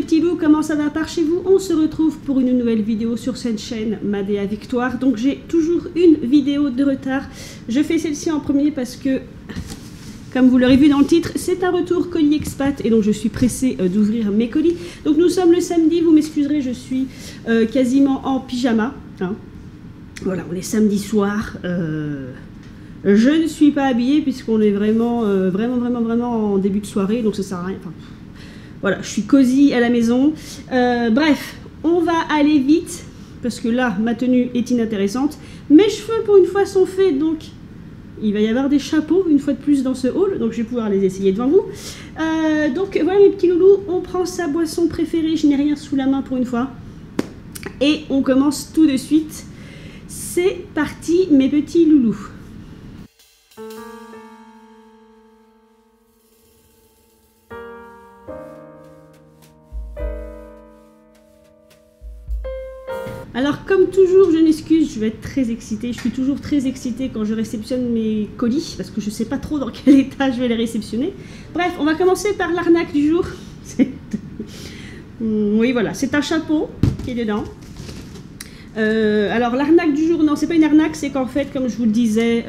petits loups, comment ça va par chez vous? On se retrouve pour une nouvelle vidéo sur cette chaîne Madea Victoire. Donc j'ai toujours une vidéo de retard. Je fais celle-ci en premier parce que, comme vous l'aurez vu dans le titre, c'est un retour colis expat et donc je suis pressée d'ouvrir mes colis. Donc nous sommes le samedi, vous m'excuserez, je suis quasiment en pyjama. Hein. Voilà, on est samedi soir. Je ne suis pas habillée puisqu'on est vraiment en début de soirée, donc ça sert à rien. Enfin, voilà, je suis cosy à la maison. Bref, on va aller vite parce que là, ma tenue est inintéressante. Mes cheveux, pour une fois, sont faits, donc il va y avoir des chapeaux une fois de plus dans ce haul, donc je vais pouvoir les essayer devant vous. Donc voilà mes petits loulous, on prend sa boisson préférée, je n'ai rien sous la main pour une fois. Et on commence tout de suite. C'est parti mes petits loulous. Alors comme toujours, je m'excuse, je vais être très excitée. Je suis toujours très excitée quand je réceptionne mes colis parce que je ne sais pas trop dans quel état je vais les réceptionner. Bref, on va commencer par l'arnaque du jour. Oui, voilà, c'est un chapeau qui est dedans. Alors l'arnaque du jour, non, c'est pas une arnaque, c'est qu'en fait, comme je vous le disais,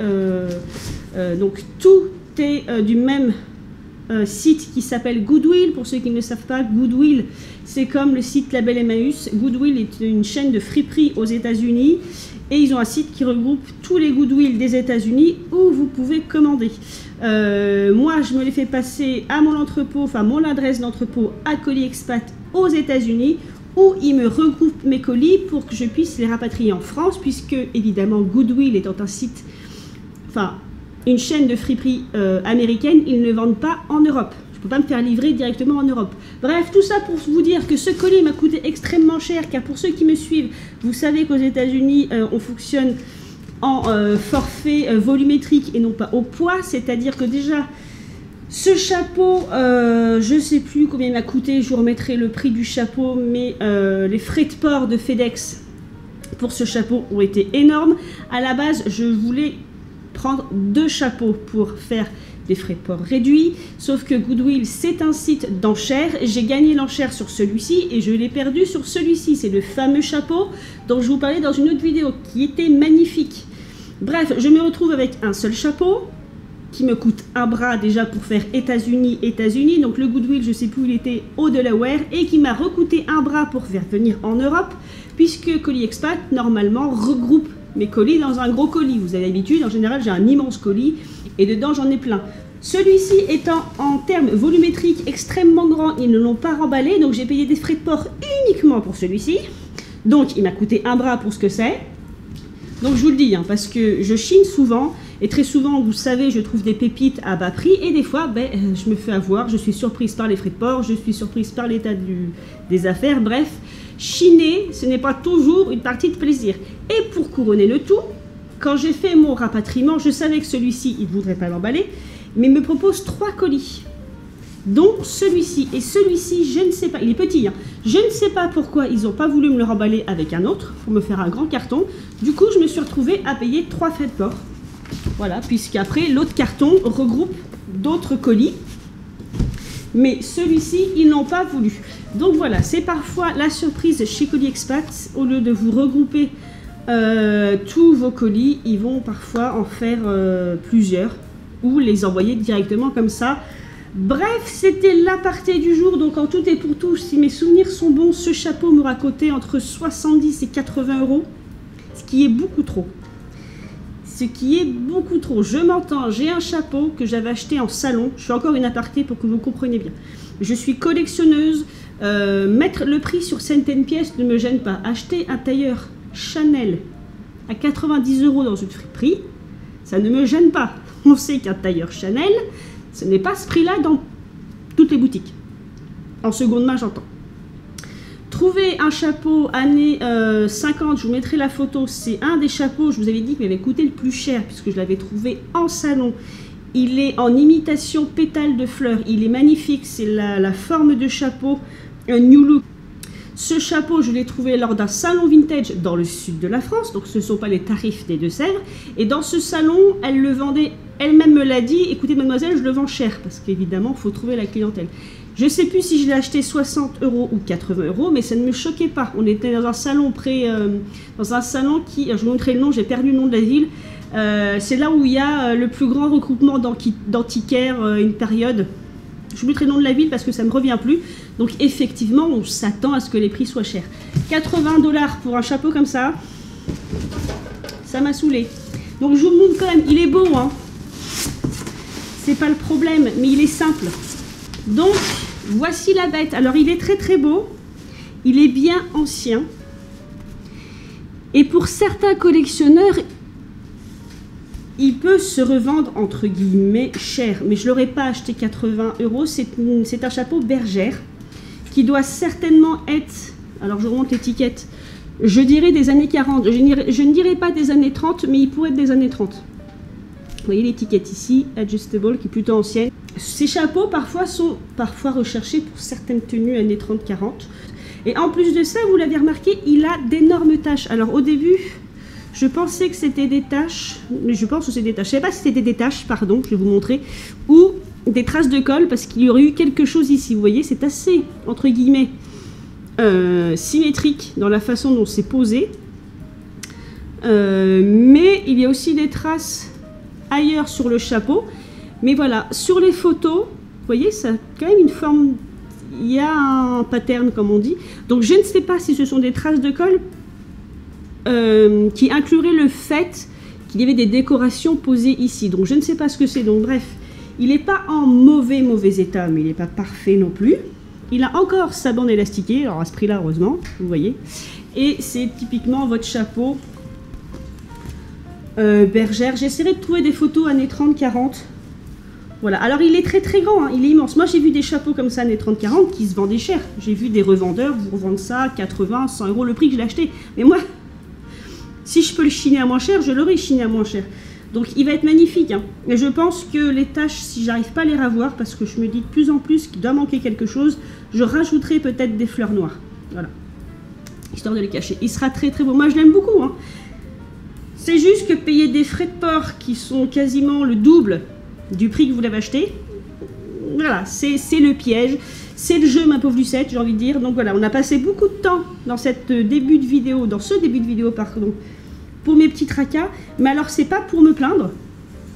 donc tout est du même site qui s'appelle Goodwill. Pour ceux qui ne le savent pas, Goodwill, c'est comme le site Label Emmaüs. Goodwill est une chaîne de friperie aux États-Unis et ils ont un site qui regroupe tous les Goodwill des États-Unis où vous pouvez commander. Moi, je me l'ai fait passer à mon entrepôt, enfin mon adresse d'entrepôt à Colis Expat aux États-Unis où ils me regroupent mes colis pour que je puisse les rapatrier en France puisque évidemment Goodwill étant un site, enfin une chaîne de friperie américaine, ils ne vendent pas en Europe. Je ne peux pas me faire livrer directement en Europe. Bref, tout ça pour vous dire que ce colis m'a coûté extrêmement cher, car pour ceux qui me suivent, vous savez qu'aux États-Unis, on fonctionne en forfait volumétrique et non pas au poids. C'est-à-dire que déjà, ce chapeau, je ne sais plus combien il m'a coûté, je vous remettrai le prix du chapeau, mais les frais de port de FedEx pour ce chapeau ont été énormes. À la base, je voulais prendre 2 chapeaux pour faire des frais de port réduits, sauf que Goodwill c'est un site d'enchères, j'ai gagné l'enchère sur celui-ci et je l'ai perdu sur celui-ci, c'est le fameux chapeau dont je vous parlais dans une autre vidéo qui était magnifique. Bref, je me retrouve avec un seul chapeau qui me coûte un bras déjà pour faire États-Unis, donc le Goodwill je sais plus où il était au Delaware et qui m'a recouté un bras pour faire venir en Europe puisque Colis Expat normalement regroupe mes colis dans un gros colis. Vous avez l'habitude, en général j'ai un immense colis et dedans j'en ai plein. Celui-ci étant en termes volumétriques extrêmement grand, ils ne l'ont pas remballé, donc j'ai payé des frais de port uniquement pour celui-ci. Donc il m'a coûté un bras pour ce que c'est. Donc je vous le dis, hein, parce que je chine souvent, et très souvent, vous savez, je trouve des pépites à bas prix, et des fois, je me fais avoir, je suis surprise par les frais de port, je suis surprise par l'état des affaires, bref. Chiner, ce n'est pas toujours une partie de plaisir. Et pour couronner le tout, quand j'ai fait mon rapatriement, je savais que celui-ci, il ne voudrait pas l'emballer, mais il me propose 3 colis. Donc celui-ci et celui-ci, je ne sais pas, il est petit, hein, je ne sais pas pourquoi ils n'ont pas voulu me le remballer avec un autre, pour me faire un grand carton. Du coup, je me suis retrouvée à payer 3 frais de port. Voilà, puisqu'après, l'autre carton regroupe d'autres colis. Mais celui-ci, ils n'ont pas voulu. Donc voilà, c'est parfois la surprise chez Colis Expat. Au lieu de vous regrouper tous vos colis, ils vont parfois en faire plusieurs ou les envoyer directement comme ça. Bref, c'était l'aparté du jour. Donc en tout et pour tout, si mes souvenirs sont bons, ce chapeau m'aura coûté entre 70 et 80 €, ce qui est beaucoup trop. Ce qui est beaucoup trop. Je m'entends, j'ai un chapeau que j'avais acheté en salon. Je fais encore une aparté pour que vous compreniez bien. Je suis collectionneuse. Mettre le prix sur certaines pièces ne me gêne pas. Acheter un tailleur Chanel à 90 € dans une friperie, ça ne me gêne pas. On sait qu'un tailleur Chanel, ce n'est pas ce prix-là dans toutes les boutiques. En seconde main, j'entends. Trouver un chapeau années 50, je vous mettrai la photo, c'est un des chapeaux, je vous avais dit qu'il m'avait coûté le plus cher puisque je l'avais trouvé en salon. Il est en imitation pétale de fleurs, il est magnifique, c'est la forme de chapeau, un new look. Ce chapeau, je l'ai trouvé lors d'un salon vintage dans le sud de la France, donc ce ne sont pas les tarifs des Deux-Sèvres. Et dans ce salon, elle le vendait, elle-même me l'a dit, écoutez mademoiselle, je le vends cher, parce qu'évidemment, il faut trouver la clientèle. Je ne sais plus si je l'ai acheté 60 € ou 80 €, mais ça ne me choquait pas. On était dans un salon dans un salon qui, je vous montrerai le nom, j'ai perdu le nom de la ville. C'est là où il y a le plus grand regroupement d'antiquaires, une période. Je vous mettrai le nom de la ville parce que ça ne me revient plus. Donc effectivement, on s'attend à ce que les prix soient chers. 80 $ pour un chapeau comme ça, ça m'a saoulé. Donc je vous montre quand même, il est beau, hein. C'est pas le problème, mais il est simple. Donc voici la bête. Alors il est très très beau, il est bien ancien. Et pour certains collectionneurs, il peut se revendre entre guillemets cher, mais je ne l'aurais pas acheté 80 €. C'est un chapeau bergère qui doit certainement être, alors je remonte l'étiquette, je dirais des années 40, je ne dirais pas des années 30, mais il pourrait être des années 30. Vous voyez l'étiquette ici, adjustable, qui est plutôt ancienne. Ces chapeaux sont parfois recherchés pour certaines tenues années 30-40. Et en plus de ça, vous l'avez remarqué, il a d'énormes taches. Alors au début, je pensais que c'était des taches, mais je pense que c'est des taches. Je ne sais pas si c'était des taches, pardon, je vais vous montrer, ou des traces de colle, parce qu'il y aurait eu quelque chose ici. Vous voyez, c'est assez, entre guillemets, symétrique dans la façon dont c'est posé. Mais il y a aussi des traces ailleurs sur le chapeau. Mais voilà, sur les photos, vous voyez, ça a quand même une forme, il y a un pattern, comme on dit. Donc je ne sais pas si ce sont des traces de colle qui inclurait le fait qu'il y avait des décorations posées ici. Donc je ne sais pas ce que c'est. Donc bref, il n'est pas en mauvais état, mais il n'est pas parfait non plus. Il a encore sa bande élastiquée, alors à ce prix-là, heureusement, vous voyez. Et c'est typiquement votre chapeau bergère. J'essaierai de trouver des photos années 30-40. Voilà, alors il est très très grand, hein. Il est immense. Moi j'ai vu des chapeaux comme ça années 30-40 qui se vendaient cher. J'ai vu des revendeurs vous revendre ça 80, 100 € le prix que je l'ai acheté. Mais moi, si je peux le chiner à moins cher, je l'aurais chiné à moins cher. Donc il va être magnifique, hein. Et je pense que les taches, si j'arrive pas à les ravoir, parce que je me dis de plus en plus qu'il doit manquer quelque chose, je rajouterai peut-être des fleurs noires. Voilà, histoire de les cacher. Il sera très très beau. Moi je l'aime beaucoup, hein. C'est juste que payer des frais de port qui sont quasiment le double du prix que vous l'avez acheté, voilà, c'est le piège, c'est le jeu, ma pauvre Lucette, j'ai envie de dire. Donc voilà, on a passé beaucoup de temps dans ce début de vidéo, pardon, pour mes petits tracas. Mais alors c'est pas pour me plaindre,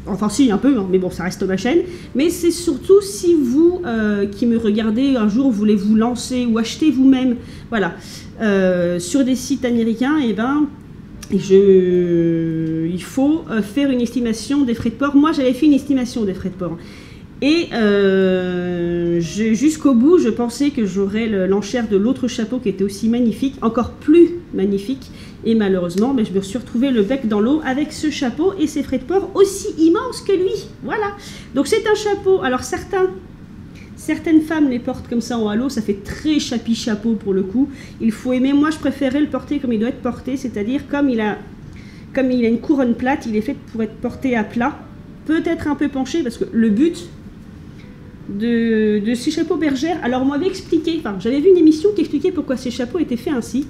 enfin si un peu, hein, mais bon, ça reste ma chaîne. Mais c'est surtout si vous qui me regardez un jour voulez vous lancer ou acheter vous-même, voilà, sur des sites américains, et ben il faut faire une estimation des frais de port. Moi j'avais fait une estimation des frais de port et jusqu'au bout je pensais que j'aurais l'enchère de l'autre chapeau qui était aussi magnifique, encore plus magnifique, et malheureusement je me suis retrouvé le bec dans l'eau avec ce chapeau et ses frais de port aussi immenses que lui. Voilà, donc c'est un chapeau, alors certaines femmes les portent comme ça en halo, ça fait très chapeau pour le coup. Il faut aimer, moi je préférais le porter comme il doit être porté, c'est-à-dire comme il a une couronne plate, il est fait pour être porté à plat, peut-être un peu penché, parce que le but de ces chapeaux bergères, alors on m'avait expliqué, enfin j'avais vu une émission qui expliquait pourquoi ces chapeaux étaient faits ainsi.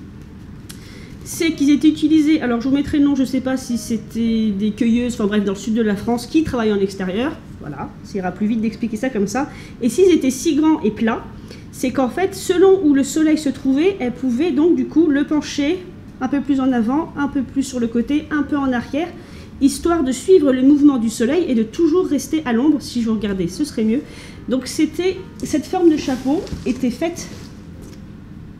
C'est qu'ils étaient utilisés, alors je vous mettrai le nom, je ne sais pas si c'était des cueilleuses, enfin bref, dans le sud de la France, qui travaillent en extérieur. Voilà, ça ira plus vite d'expliquer ça comme ça. Et s'ils étaient si grands et plats, c'est qu'en fait, selon où le soleil se trouvait, elle pouvait donc du coup le pencher un peu plus en avant, un peu plus sur le côté, un peu en arrière, histoire de suivre le mouvement du soleil et de toujours rester à l'ombre. Si je vous regardais, ce serait mieux. Donc cette forme de chapeau était faite,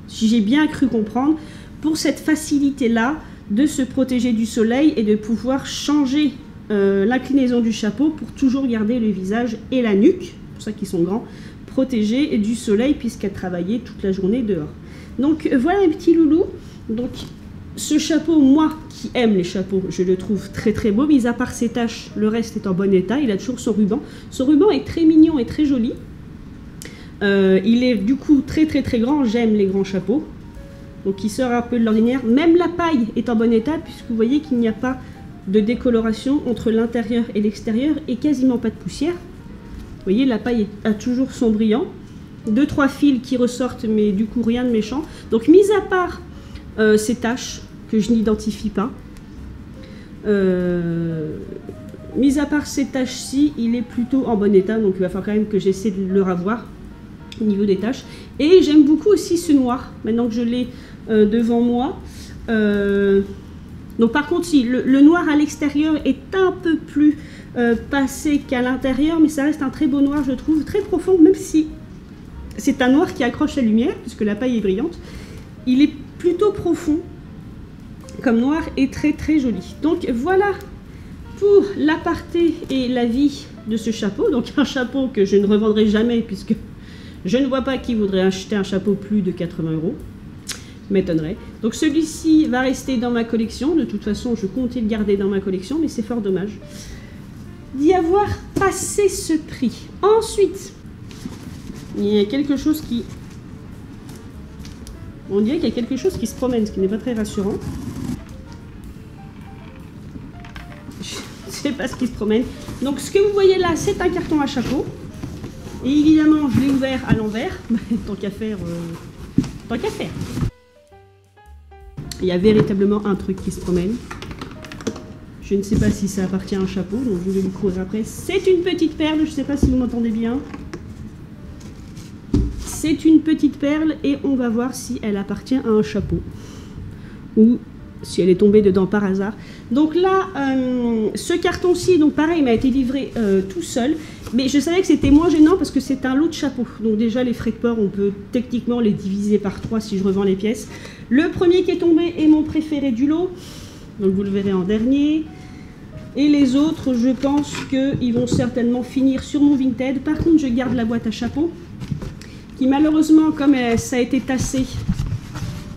si j'ai bien cru comprendre, pour cette facilité-là de se protéger du soleil et de pouvoir changer l'inclinaison du chapeau pour toujours garder le visage et la nuque, c'est pour ça qu'ils sont grands, protégés du soleil puisqu'elle travaillait toute la journée dehors. Donc voilà mes petits loulous. Donc ce chapeau, moi qui aime les chapeaux, je le trouve très très beau, mis à part ses taches, le reste est en bon état. Il a toujours son ruban. Son ruban est très mignon et très joli. Il est du coup très très très grand, j'aime les grands chapeaux. Donc il sort un peu de l'ordinaire. Même la paille est en bon état puisque vous voyez qu'il n'y a pas de décoloration entre l'intérieur et l'extérieur et quasiment pas de poussière. Vous voyez, la paille a toujours son brillant. 2-3 fils qui ressortent, mais du coup rien de méchant. Donc mis à part ces taches que je n'identifie pas, mis à part ces taches-ci, il est plutôt en bon état. Donc il va falloir quand même que j'essaie de le ravoir. au niveau des taches. Et j'aime beaucoup aussi ce noir, maintenant que je l'ai devant moi. Donc par contre, si, le noir à l'extérieur est un peu plus passé qu'à l'intérieur, mais ça reste un très beau noir, je trouve, très profond, même si c'est un noir qui accroche la lumière, puisque la paille est brillante. Il est plutôt profond comme noir et très très joli. Donc voilà pour l'aparté et la vie de ce chapeau. Donc un chapeau que je ne revendrai jamais, puisque je ne vois pas qui voudrait acheter un chapeau plus de 80 €. M'étonnerait. Donc celui-ci va rester dans ma collection. De toute façon, je comptais le garder dans ma collection, mais c'est fort dommage d'y avoir passé ce prix. Ensuite, il y a quelque chose qui... On dirait qu'il y a quelque chose qui se promène, ce qui n'est pas très rassurant. Je ne sais pas ce qui se promène. Donc ce que vous voyez là, c'est un carton à chapeau. Et évidemment, je l'ai ouvert à l'envers. Tant qu'à faire... Tant qu'à faire. Il y a véritablement un truc qui se promène. Je ne sais pas si ça appartient à un chapeau, donc je vais vous courir après. C'est une petite perle, je ne sais pas si vous m'entendez bien. C'est une petite perle et on va voir si elle appartient à un chapeau. Ou si elle est tombée dedans par hasard. Donc là, ce carton-ci, donc pareil, m'a été livré tout seul. Mais je savais que c'était moins gênant parce que c'est un lot de chapeaux. Donc déjà, les frais de port, on peut techniquement les diviser par 3 si je revends les pièces. Le premier qui est tombé est mon préféré du lot. Donc vous le verrez en dernier. Et les autres, je pense qu'ils vont certainement finir sur mon Vinted. Par contre, je garde la boîte à chapeau, qui malheureusement, comme ça a été tassé,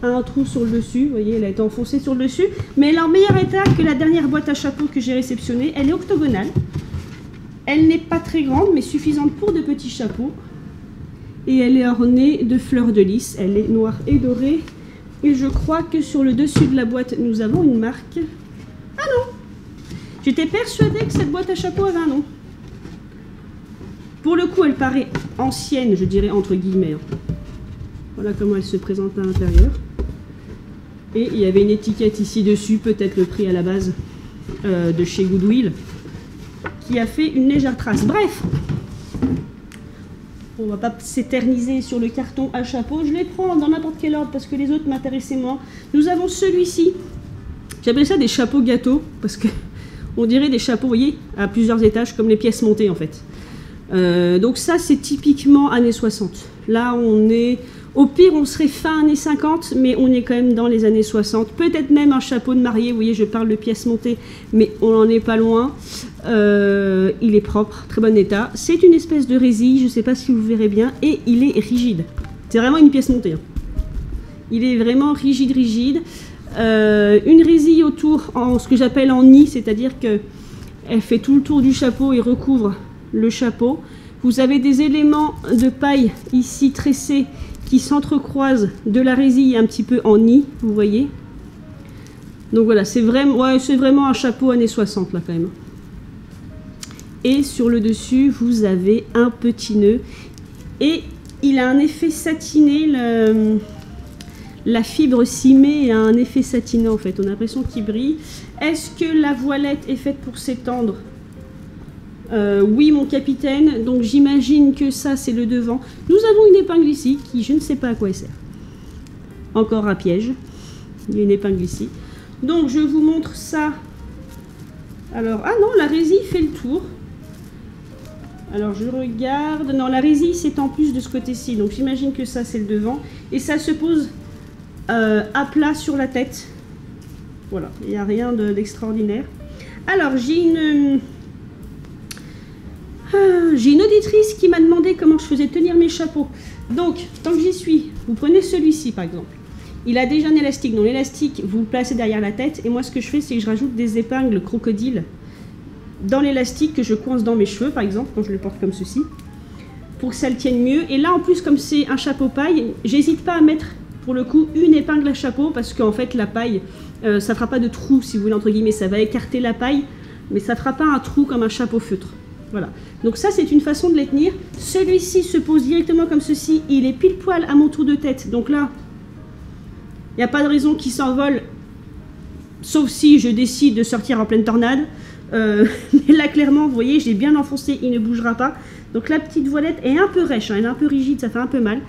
a un trou sur le dessus. Vous voyez, elle a été enfoncée sur le dessus. Mais elle est en meilleur état que la dernière boîte à chapeau que j'ai réceptionnée. Elle est octogonale. Elle n'est pas très grande, mais suffisante pour de petits chapeaux. Et elle est ornée de fleurs de lys. Elle est noire et dorée. Et je crois que sur le dessus de la boîte, nous avons une marque. Ah non! J'étais persuadée que cette boîte à chapeau avait un nom. Pour le coup, elle paraît ancienne, je dirais entre guillemets. Voilà comment elle se présente à l'intérieur. Et il y avait une étiquette ici dessus, peut-être le prix à la base de chez Goodwill, qui a fait une légère trace. Bref, on va pas s'éterniser sur le carton à chapeau. Je les prends dans n'importe quel ordre parce que les autres m'intéressaient moins. Nous avons celui-ci. J'appelle ça des chapeaux gâteaux parce que on dirait des chapeaux, vous voyez, à plusieurs étages, comme les pièces montées en fait. Donc ça, c'est typiquement années 60. Là, on est... Au pire, on serait fin années 50, mais on est quand même dans les années 60. Peut-être même un chapeau de mariée. Vous voyez, je parle de pièces montées, mais on n'en est pas loin. Il est propre, très bon état. C'est une espèce de résille, je ne sais pas si vous verrez bien, et il est rigide. C'est vraiment une pièce montée. Il est vraiment rigide. Une résille autour, en ce que j'appelle en nid, c'est-à-dire qu'elle fait tout le tour du chapeau et recouvre le chapeau. Vous avez des éléments de paille ici tressés qui s'entrecroisent de la résille un petit peu en nid, vous voyez. Donc voilà, c'est vraiment un chapeau années 60 là quand même. Et sur le dessus, vous avez un petit nœud. Et il a un effet satiné, la fibre cimée a un effet satiné en fait, on a l'impression qu'il brille. Est-ce que la voilette est faite pour s'étendre ? Oui mon capitaine, donc j'imagine que ça c'est le devant. Nous avons une épingle ici qui je ne sais pas à quoi elle sert. Encore un piège, il y a une épingle ici. Donc je vous montre ça. Alors, ah non, la résille fait le tour. Alors je regarde, non la résille c'est en plus de ce côté-ci, donc j'imagine que ça c'est le devant. Et ça se pose à plat sur la tête. Voilà, il n'y a rien d'extraordinaire. Alors j'ai une auditrice qui m'a demandé comment je faisais tenir mes chapeaux. Donc, tant que j'y suis, vous prenez celui-ci par exemple. Il a déjà un élastique. Donc l'élastique, vous le placez derrière la tête. Et moi, ce que je fais, c'est que je rajoute des épingles crocodile dans l'élastique que je coince dans mes cheveux, par exemple, quand je le porte comme ceci, pour que ça le tienne mieux. Et là, en plus, comme c'est un chapeau paille, j'hésite pas à mettre, pour le coup, une épingle à chapeau, parce qu'en fait, la paille, ça fera pas de trou, si vous voulez, entre guillemets. Ça va écarter la paille, mais ça fera pas un trou comme un chapeau feutre. Voilà, donc ça c'est une façon de les tenir. Celui-ci se pose directement comme ceci, il est pile poil à mon tour de tête. Donc là, il n'y a pas de raison qu'il s'envole, sauf si je décide de sortir en pleine tornade. Mais là clairement, vous voyez, j'ai bien enfoncé, il ne bougera pas. Donc la petite voilette est un peu rêche, hein, elle est un peu rigide, ça fait un peu mal.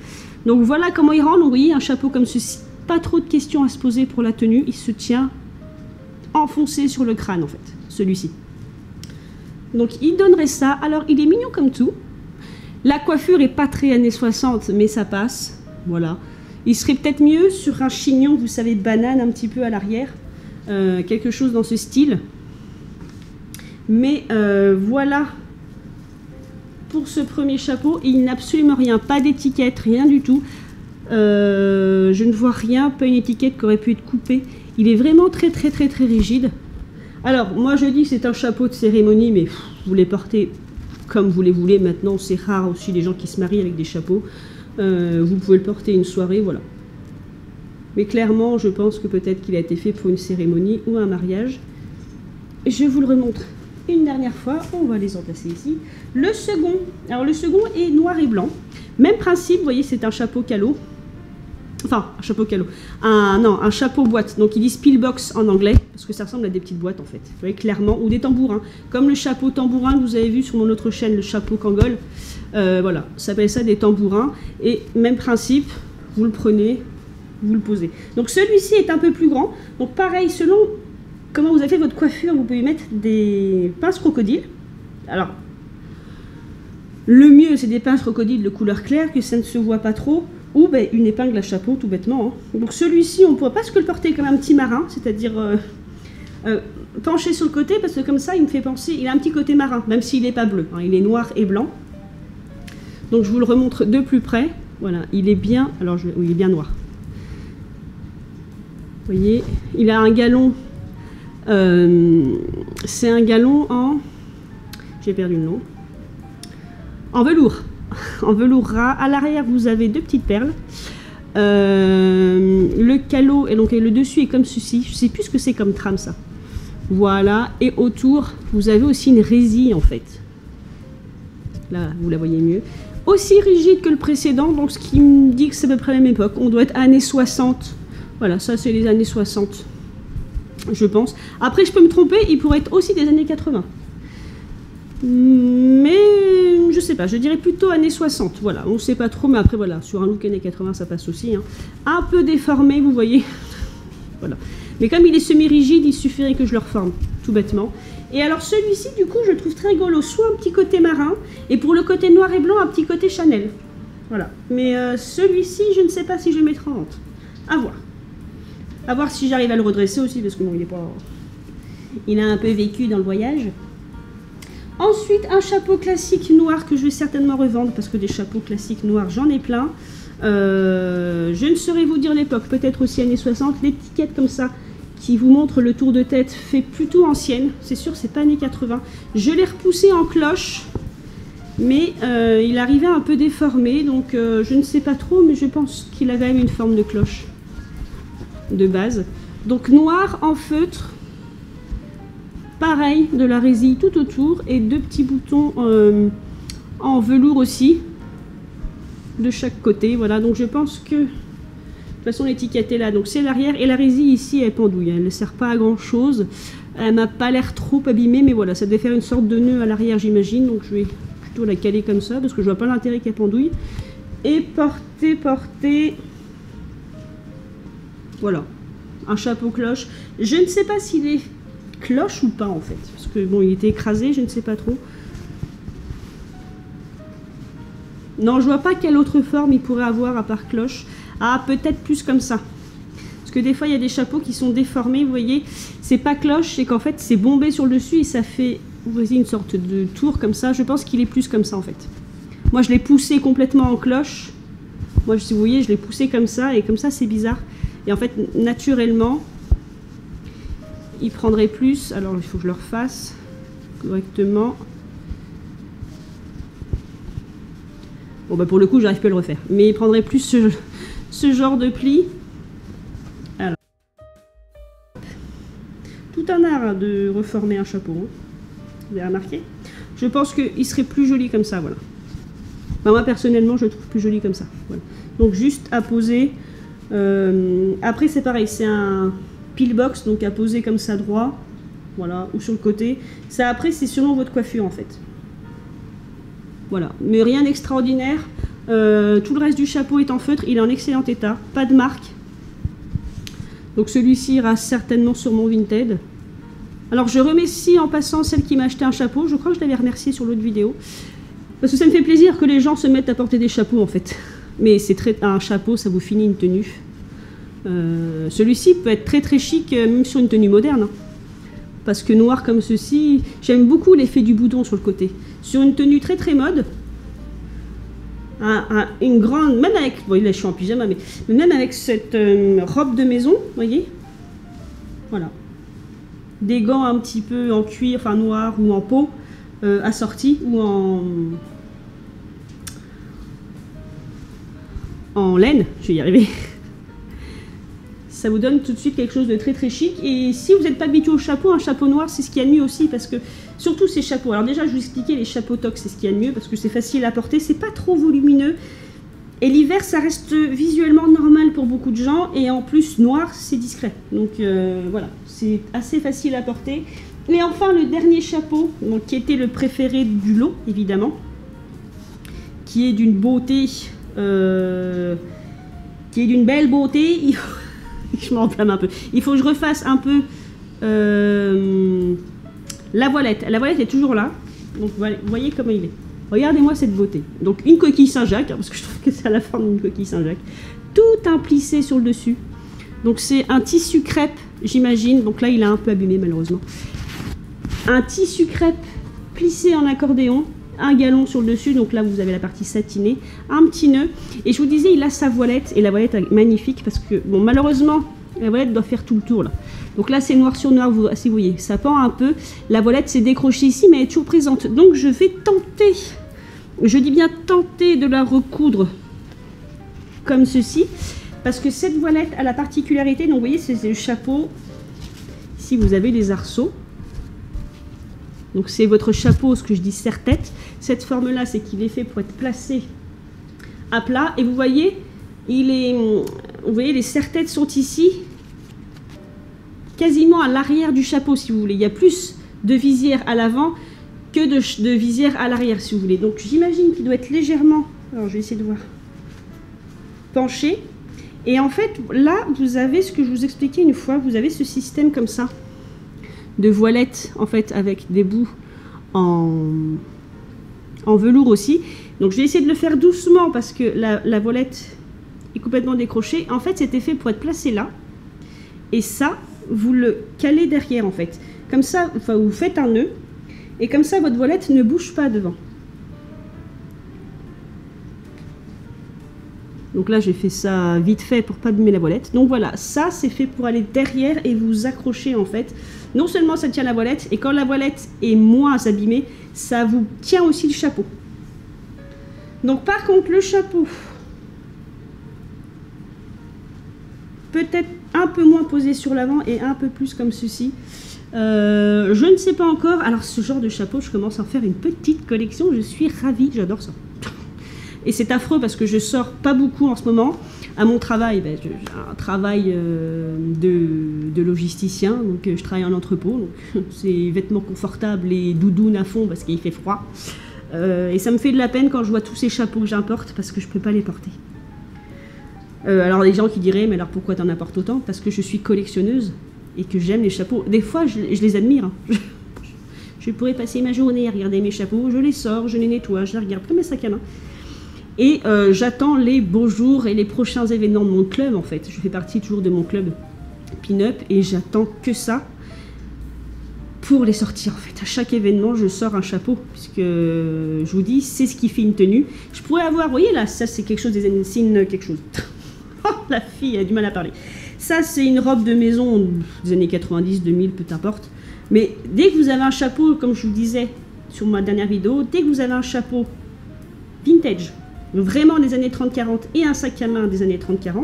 Donc voilà comment il rend. Donc, vous voyez, un chapeau comme ceci, pas trop de questions à se poser pour la tenue. Il se tient enfoncé sur le crâne en fait, celui-ci. Donc il donnerait ça. Alors il est mignon comme tout. La coiffure est pas très années 60, mais ça passe. Voilà. Il serait peut-être mieux sur un chignon, vous savez, banane un petit peu à l'arrière. Quelque chose dans ce style. Mais voilà pour ce premier chapeau. Il n'a absolument rien, pas d'étiquette, rien du tout. Je ne vois rien, pas une étiquette qui aurait pu être coupée. Il est vraiment très rigide. Alors moi je dis que c'est un chapeau de cérémonie, mais vous les portez comme vous les voulez. Maintenant c'est rare aussi les gens qui se marient avec des chapeaux. Vous pouvez le porter une soirée, voilà. Mais clairement je pense que peut-être qu'il a été fait pour une cérémonie ou un mariage. Je vous le remontre une dernière fois. On va les emplacer ici. Le second, alors le second est noir et blanc. Même principe, vous voyez, c'est un chapeau calot. Enfin, un chapeau calot. Un chapeau boîte. Donc, ils disent pillbox en anglais, parce que ça ressemble à des petites boîtes, en fait. Vous voyez, clairement. Ou des tambourins. Comme le chapeau tambourin que vous avez vu sur mon autre chaîne, le chapeau Kangol. Voilà, ça s'appelle ça des tambourins. Et même principe, vous le prenez, vous le posez. Donc, celui-ci est un peu plus grand. Donc, pareil, selon comment vous avez fait votre coiffure, vous pouvez mettre des pinces crocodiles. Alors, le mieux, c'est des pinces crocodiles de couleur claire, que ça ne se voit pas trop. Ou ben, une épingle à chapeau, tout bêtement. Hein. Donc celui-ci, on ne pourrait pas se le porter comme un petit marin, c'est-à-dire penché sur le côté, parce que comme ça, il me fait penser, il a un petit côté marin, même s'il n'est pas bleu, hein, il est noir et blanc. Donc je vous le remontre de plus près. Voilà, il est bien, alors oui, il est bien noir. Vous voyez, il a un galon, c'est un galon en, j'ai perdu le nom, en velours. En velours ras. À l'arrière, vous avez deux petites perles. Le calot, et donc le dessus est comme ceci. Je ne sais plus ce que c'est comme trame, ça. Voilà. Et autour, vous avez aussi une résille, en fait. Là, vous la voyez mieux. Aussi rigide que le précédent, donc ce qui me dit que c'est à peu près la même époque. On doit être années 60. Voilà, ça, c'est les années 60, je pense. Après, je peux me tromper, il pourrait être aussi des années 80. Mais je sais pas, je dirais plutôt années 60, voilà, on sait pas trop, mais après voilà, sur un look années 80 ça passe aussi, hein. Un peu déformé, vous voyez, voilà. Mais comme il est semi-rigide, il suffirait que je le reforme, tout bêtement. Et alors celui-ci, du coup, je le trouve très rigolo, soit un petit côté marin, et pour le côté noir et blanc, un petit côté Chanel. Voilà, mais celui-ci, je ne sais pas si je le mettrai en vente. À voir. À voir si j'arrive à le redresser aussi, parce que bon, il est pas... Il a un peu vécu dans le voyage. Ensuite, un chapeau classique noir que je vais certainement revendre parce que des chapeaux classiques noirs, j'en ai plein. Je ne saurais vous dire l'époque, peut-être aussi années 60. L'étiquette comme ça qui vous montre le tour de tête fait plutôt ancienne. C'est sûr, c'est pas années 80. Je l'ai repoussé en cloche, mais il arrivait un peu déformé. Donc je ne sais pas trop, mais je pense qu'il avait même une forme de cloche de base. Donc noir en feutre. Pareil, de la résille tout autour et deux petits boutons en velours aussi de chaque côté. Voilà, donc je pense que de toute façon l'étiquette est là, donc c'est l'arrière et la résille ici elle pendouille, elle ne sert pas à grand chose, elle m'a pas l'air trop abîmée, mais voilà, ça devait faire une sorte de nœud à l'arrière j'imagine, donc je vais plutôt la caler comme ça parce que je vois pas l'intérêt qu'elle pendouille. Et porter, voilà, un chapeau cloche. Je ne sais pas s'il est cloche ou pas en fait, parce que bon, il était écrasé, je ne sais pas trop. Non, je vois pas quelle autre forme il pourrait avoir à part cloche. Ah, peut-être plus comme ça, parce que des fois il y a des chapeaux qui sont déformés, vous voyez, c'est pas cloche, c'est qu'en fait c'est bombé sur le dessus et ça fait, vous voyez, une sorte de tour comme ça. Je pense qu'il est plus comme ça en fait. Moi je l'ai poussé complètement en cloche, moi si vous voyez je l'ai poussé comme ça, et comme ça c'est bizarre, et en fait naturellement il prendrait plus, alors il faut que je le refasse correctement. Bon bah pour le coup j'arrive pas à le refaire, mais il prendrait plus ce genre de pli. Alors, tout un art de reformer un chapeau, hein. Vous avez remarqué? Je pense qu'il serait plus joli comme ça, voilà. Enfin, moi personnellement je le trouve plus joli comme ça, voilà. Donc juste à poser, après c'est pareil, c'est un pillbox, donc à poser comme ça droit, voilà, ou sur le côté. Ça après c'est selon votre coiffure en fait. Voilà, mais rien d'extraordinaire. Tout le reste du chapeau est en feutre, il est en excellent état, pas de marque. Donc celui-ci ira certainement sur mon Vinted. Alors je remercie en passant celle qui m'a acheté un chapeau, je crois que je l'avais remercié sur l'autre vidéo. Parce que ça me fait plaisir que les gens se mettent à porter des chapeaux en fait. Mais c'est un chapeau, ça vous finit une tenue. Celui-ci peut être très très chic, même sur une tenue moderne. Hein. Parce que noir comme ceci, j'aime beaucoup l'effet du boudon sur le côté. Sur une tenue très très mode, une grande, même avec, bon là je suis en pyjama, mais même avec cette robe de maison, vous voyez, voilà. Des gants un petit peu en cuir, enfin noir ou en peau, assortis ou en laine, je vais y arriver. Ça vous donne tout de suite quelque chose de très très chic. Et si vous n'êtes pas habitué au chapeau, un chapeau noir c'est ce qu'il y a de mieux aussi, parce que surtout ces chapeaux, alors déjà je vous expliquais les chapeaux toques, c'est ce qu'il y a de mieux parce que c'est facile à porter, c'est pas trop volumineux et l'hiver ça reste visuellement normal pour beaucoup de gens et en plus noir c'est discret, donc voilà, c'est assez facile à porter. Et enfin le dernier chapeau, donc, qui était le préféré du lot évidemment, qui est d'une beauté, qui est d'une belle beauté. Je m'enflamme un peu. Il faut que je refasse un peu la voilette. La voilette est toujours là. Donc vous voyez comment il est. Regardez-moi cette beauté. Donc une coquille Saint-Jacques, hein, parce que je trouve que c'est à la forme d'une coquille Saint-Jacques. Tout un plissé sur le dessus. Donc c'est un tissu crêpe, j'imagine. Donc là il a un peu abîmé malheureusement. Un tissu crêpe plissé en accordéon. Un galon sur le dessus, donc là vous avez la partie satinée, un petit nœud, et je vous disais il a sa voilette, et la voilette est magnifique parce que, bon malheureusement, la voilette doit faire tout le tour là. Donc là c'est noir sur noir, si vous voyez, ça pend un peu, la voilette s'est décrochée ici mais elle est toujours présente, donc je vais tenter, je dis bien tenter de la recoudre comme ceci, parce que cette voilette a la particularité, donc vous voyez c'est le chapeau, ici vous avez les arceaux. Donc c'est votre chapeau, ce que je dis serre-tête. Cette forme-là, c'est qu'il est fait pour être placé à plat. Et vous voyez, les serre-têtes sont ici, quasiment à l'arrière du chapeau, si vous voulez. Il y a plus de visière à l'avant que de visière à l'arrière, si vous voulez. Donc j'imagine qu'il doit être légèrement, alors je vais essayer de voir, penché. Et en fait, là, vous avez ce que je vous expliquais une fois, vous avez ce système comme ça, de voilette en fait avec des bouts en velours aussi. Donc je vais essayer de le faire doucement parce que la voilette est complètement décrochée. En fait c'était fait pour être placé là et ça vous le calez derrière en fait. Comme ça, enfin, vous faites un nœud et comme ça votre voilette ne bouge pas devant. Donc là j'ai fait ça vite fait pour pas abîmer la voilette. Donc voilà, ça c'est fait pour aller derrière et vous accrocher en fait. Non seulement ça tient la voilette, et quand la voilette est moins abîmée, ça vous tient aussi le chapeau. Donc par contre le chapeau, peut-être un peu moins posé sur l'avant et un peu plus comme ceci. Je ne sais pas encore. Alors ce genre de chapeau, je commence à en faire une petite collection, je suis ravie, j'adore ça. Et c'est affreux parce que je sors pas beaucoup en ce moment. À mon travail, ben, j'ai un travail de logisticien, donc je travaille en entrepôt, donc c'est vêtements confortables et doudounes à fond parce qu'il fait froid. Et ça me fait de la peine quand je vois tous ces chapeaux que j'importe parce que je peux pas les porter. Alors les gens qui diraient, mais alors pourquoi t'en apportes autant? Parce que je suis collectionneuse et que j'aime les chapeaux. Des fois, je les admire. Hein. Je pourrais passer ma journée à regarder mes chapeaux, je les sors, je les nettoie, je les regarde comme mes sacs à main. Et j'attends les beaux jours et les prochains événements de mon club en fait. Je fais partie toujours de mon club Pin-Up et j'attends que ça pour les sortir en fait. À chaque événement, je sors un chapeau puisque je vous dis, c'est ce qui fait une tenue. Je pourrais avoir, vous voyez là, ça c'est quelque chose des années, quelque chose. Oh, la fille a du mal à parler. Ça c'est une robe de maison des années 90, 2000, peu importe. Mais dès que vous avez un chapeau, comme je vous disais sur ma dernière vidéo, dès que vous avez un chapeau vintage, vraiment des années 30-40 et un sac à main des années 30-40,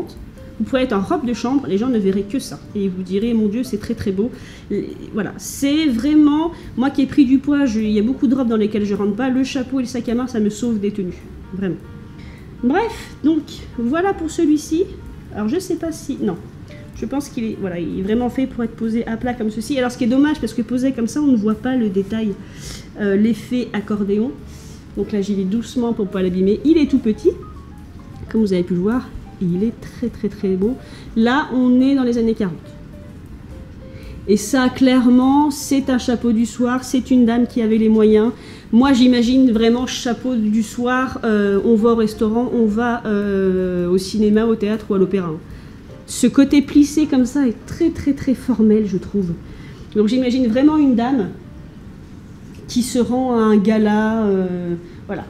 vous pouvez être en robe de chambre, les gens ne verraient que ça. Et vous direz, mon Dieu, c'est très très beau. Et voilà, c'est vraiment, moi qui ai pris du poids, il y a beaucoup de robes dans lesquelles je rentre pas, le chapeau et le sac à main, ça me sauve des tenues. Vraiment. Bref, donc, voilà pour celui-ci. Alors, je sais pas si... Non. Je pense qu'il est, voilà, il est vraiment fait pour être posé à plat comme ceci. Alors, ce qui est dommage, parce que posé comme ça, on ne voit pas le détail, l'effet accordéon. Donc là, j'y vais doucement pour ne pas l'abîmer. Il est tout petit, comme vous avez pu le voir, et il est très très très beau. Là, on est dans les années 40. Et ça, clairement, c'est un chapeau du soir, c'est une dame qui avait les moyens. Moi, j'imagine vraiment chapeau du soir, on va au restaurant, on va au cinéma, au théâtre ou à l'opéra. Ce côté plissé comme ça est très très très formel, je trouve. Donc j'imagine vraiment une dame qui se rend à un gala, voilà,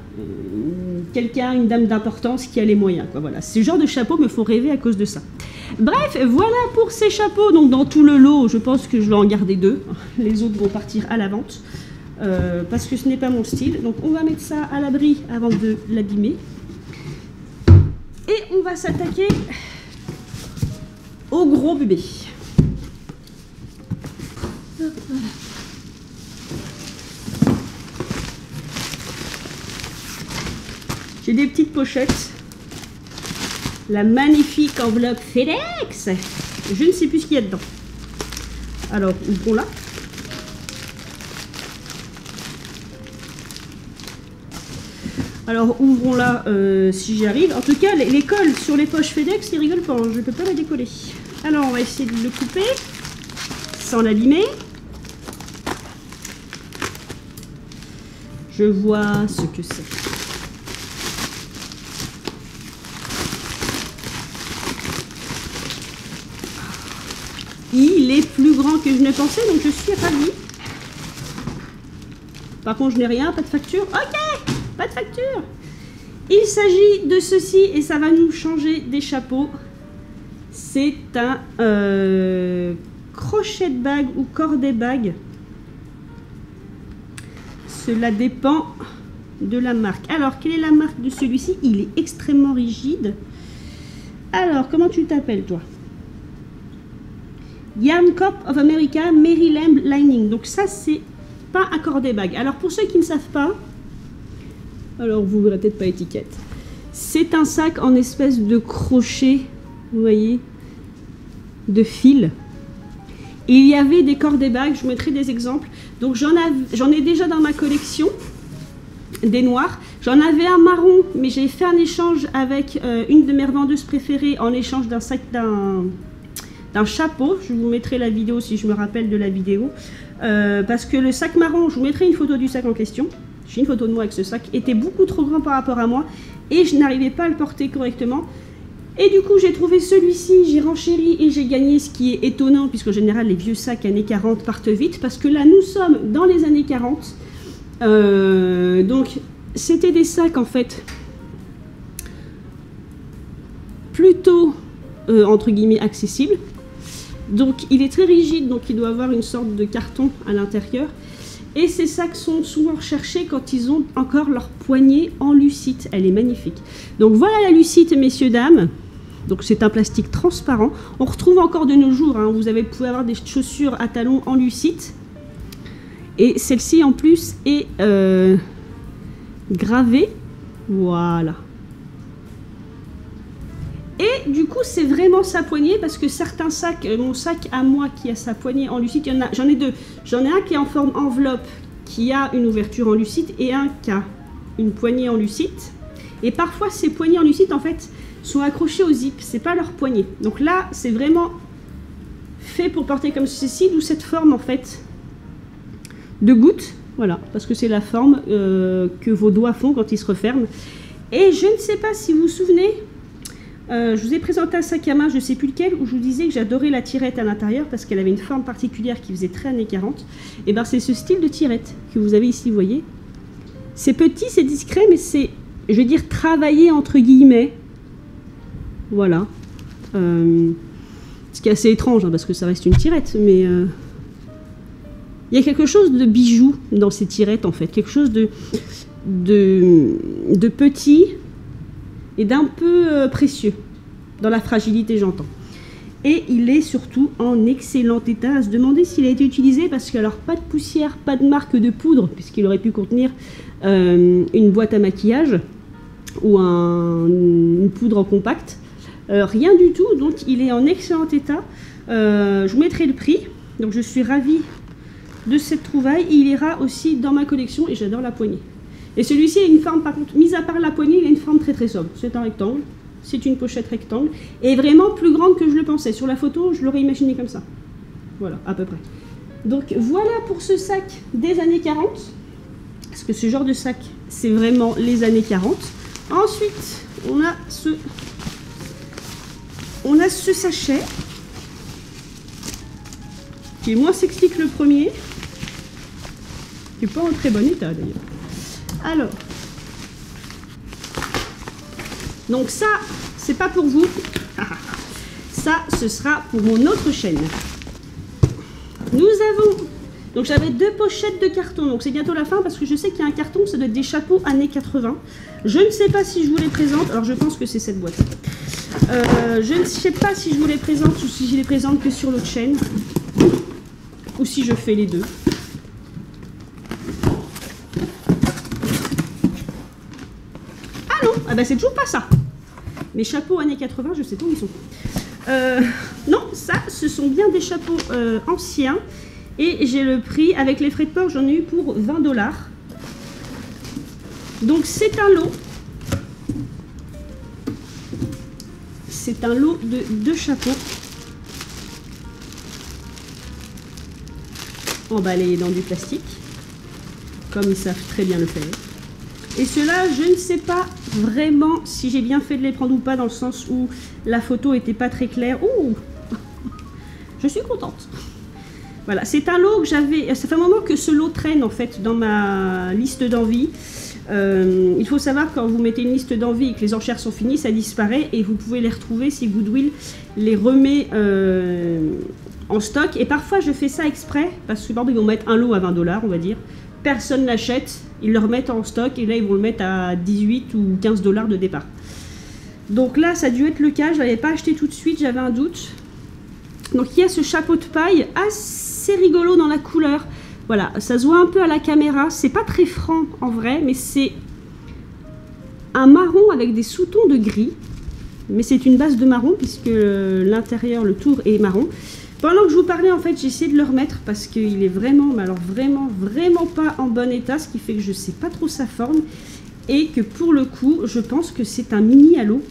quelqu'un, une dame d'importance qui a les moyens, quoi. Voilà, ce genre de chapeaux me font rêver à cause de ça. Bref, voilà pour ces chapeaux. Donc dans tout le lot, je pense que je vais en garder 2. Les autres vont partir à la vente parce que ce n'est pas mon style. Donc on va mettre ça à l'abri avant de l'abîmer. Et on va s'attaquer au gros bébé. J'ai des petites pochettes. La magnifique enveloppe FedEx. Je ne sais plus ce qu'il y a dedans. Alors, ouvrons-la. Alors, ouvrons-la si j'y arrive. En tout cas, les cols sur les poches FedEx, ils rigolent pas. Je ne peux pas la décoller. Alors, on va essayer de le couper sans l'abîmer. Je vois ce que c'est. Il est plus grand que je ne pensais, donc je suis ravie. Par contre, je n'ai rien, pas de facture. Ok, pas de facture. Il s'agit de ceci, et ça va nous changer des chapeaux. C'est un crochet de bague ou cordet bague. Cela dépend de la marque. Alors, quelle est la marque de celui-ci? Il est extrêmement rigide. Alors, comment tu t'appelles, toi? Yarn Corp of America Maryland Lining. Donc ça, c'est pas un cordet bague. Alors pour ceux qui ne savent pas, alors vous verrez peut-être pas étiquette. C'est un sac en espèce de crochet, vous voyez, de fil. Il y avait des cordets bagues, je vous mettrai des exemples. Donc j'en ai déjà dans ma collection, des noirs. J'en avais un marron, mais j'ai fait un échange avec une de mes revendeuses préférées en échange d'un sac d'un chapeau. Je vous mettrai la vidéo si je me rappelle de la vidéo. Parce que le sac marron, je vous mettrai une photo du sac en question. J'ai une photo de moi avec ce sac, était beaucoup trop grand par rapport à moi et je n'arrivais pas à le porter correctement. Et du coup, j'ai trouvé celui-ci, j'ai renchéri et j'ai gagné, ce qui est étonnant puisqu'en général, les vieux sacs années 40 partent vite parce que là, nous sommes dans les années 40. Donc, c'était des sacs en fait plutôt, entre guillemets, accessibles. Donc il est très rigide, donc il doit avoir une sorte de carton à l'intérieur. Et ces sacs sont souvent recherchés quand ils ont encore leur poignée en lucite. Elle est magnifique. Donc voilà la lucite, messieurs, dames. Donc c'est un plastique transparent. On retrouve encore de nos jours, hein. Vous pouvez avoir des chaussures à talons en lucite. Et celle-ci en plus est gravée. Voilà. Et du coup, c'est vraiment sa poignée parce que certains sacs, mon sac à moi qui a sa poignée en lucite, j'en ai 2. J'en ai un qui est en forme enveloppe, qui a une ouverture en lucite, et un qui a une poignée en lucite. Et parfois, ces poignées en lucite, en fait, sont accrochées au zip. C'est pas leur poignée. Donc là, c'est vraiment fait pour porter comme ceci, d'où cette forme, en fait, de goutte. Voilà, parce que c'est la forme que vos doigts font quand ils se referment. Et je ne sais pas si vous vous souvenez... je vous ai présenté un sac à main, je ne sais plus lequel, où je vous disais que j'adorais la tirette à l'intérieur parce qu'elle avait une forme particulière qui faisait très années 40. Et bien c'est ce style de tirette que vous avez ici, vous voyez. C'est petit, c'est discret, mais c'est, je vais dire, travaillé entre guillemets. Voilà. Ce qui est assez étrange, hein, parce que ça reste une tirette, mais... il y a quelque chose de bijou dans ces tirettes, en fait. Quelque chose de petit... et d'un peu précieux, dans la fragilité, j'entends. Et il est surtout en excellent état, à se demander s'il a été utilisé, parce que alors pas de poussière, pas de marque de poudre, puisqu'il aurait pu contenir une boîte à maquillage, ou une poudre en compact. Rien du tout, donc il est en excellent état. Je vous mettrai le prix, donc je suis ravie de cette trouvaille. Il ira aussi dans ma collection, et j'adore la poignée. Et celui-ci a une forme, par contre, mis à part la poignée, il a une forme très très sobre. C'est un rectangle, c'est une pochette rectangle, et vraiment plus grande que je le pensais. Sur la photo, je l'aurais imaginé comme ça. Voilà, à peu près. Donc voilà pour ce sac des années 40. Parce que ce genre de sac, c'est vraiment les années 40. Ensuite, on a ce sachet, qui est moins sexy que le premier, qui n'est pas en très bon état d'ailleurs. Alors, donc ça, c'est pas pour vous. Ça, ce sera pour mon autre chaîne. Nous avons, donc j'avais 2 pochettes de carton, donc c'est bientôt la fin parce que je sais qu'il y a un carton, ça doit être des chapeaux années 80. Je ne sais pas si je vous les présente, alors je pense que c'est cette boîte. Je ne sais pas si je vous les présente ou si je les présente que sur l'autre chaîne, ou si je fais les deux. Ah non, ah bah c'est toujours pas ça. Mes chapeaux années 80, je sais pas où ils sont. Non, ça, ce sont bien des chapeaux anciens. Et j'ai le prix, avec les frais de port, j'en ai eu pour 20 $. Donc c'est un lot. C'est un lot de 2 chapeaux. Emballés dans du plastique. Comme ils savent très bien le faire. Et ceux-là, je ne sais pas vraiment si j'ai bien fait de les prendre ou pas, dans le sens où la photo était pas très claire. Ouh, je suis contente. Voilà, c'est un lot que j'avais... Ça fait un moment que ce lot traîne en fait dans ma liste d'envie. Il faut savoir, quand vous mettez une liste d'envie et que les enchères sont finies, ça disparaît et vous pouvez les retrouver si Goodwill les remet en stock. Et parfois je fais ça exprès parce que ils vont mettre un lot à 20 $, on va dire. Personne l'achète, ils le remettent en stock et là ils vont le mettre à 18 ou 15 $ de départ. Donc là ça a dû être le cas, je ne l'avais pas acheté tout de suite, j'avais un doute. Donc il y a ce chapeau de paille assez rigolo dans la couleur. Voilà, ça se voit un peu à la caméra, c'est pas très franc en vrai, mais c'est un marron avec des sous-tons de gris. Mais c'est une base de marron puisque l'intérieur, le tour est marron. Pendant que je vous parlais, en fait, j'ai essayé de le remettre parce qu'il est vraiment, mais alors vraiment pas en bon état, ce qui fait que je sais pas trop sa forme et que pour le coup, je pense que c'est un mini halo. Vous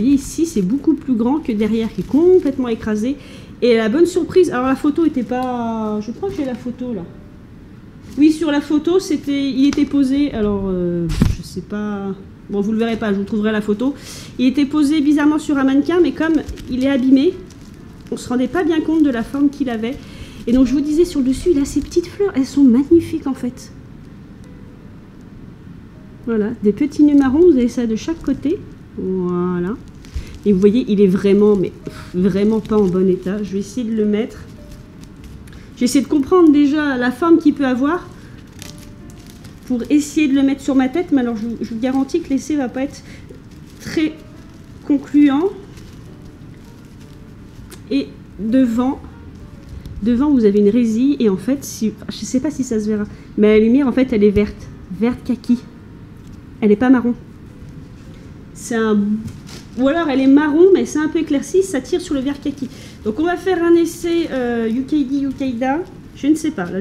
voyez ici, c'est beaucoup plus grand que derrière, qui est complètement écrasé. Et la bonne surprise, alors la photo était pas... Je crois que j'ai la photo là. Oui, sur la photo, il était posé, alors je sais pas... Bon, vous le verrez pas, je vous trouverai la photo. Il était posé bizarrement sur un mannequin, mais comme il est abîmé, on se rendait pas bien compte de la forme qu'il avait. Et donc je vous disais, sur le dessus, il a ces petites fleurs, elles sont magnifiques en fait. Voilà, des petits nœuds marrons, vous avez ça de chaque côté. Voilà. Et vous voyez, il est vraiment, mais vraiment pas en bon état. Je vais essayer de le mettre. J'ai essayé de comprendre déjà la forme qu'il peut avoir pour essayer de le mettre sur ma tête. Mais alors, je vous garantis que l'essai va pas être très concluant. Et devant, vous avez une résille. Et en fait, je sais pas si ça se verra, mais la lumière, en fait, elle est verte. Verte kaki. Elle n'est pas marron. C'est un... Ou alors elle est marron, mais c'est un peu éclairci, ça tire sur le vert kaki. Donc on va faire un essai UKD, Ukaida, je ne sais pas. Là,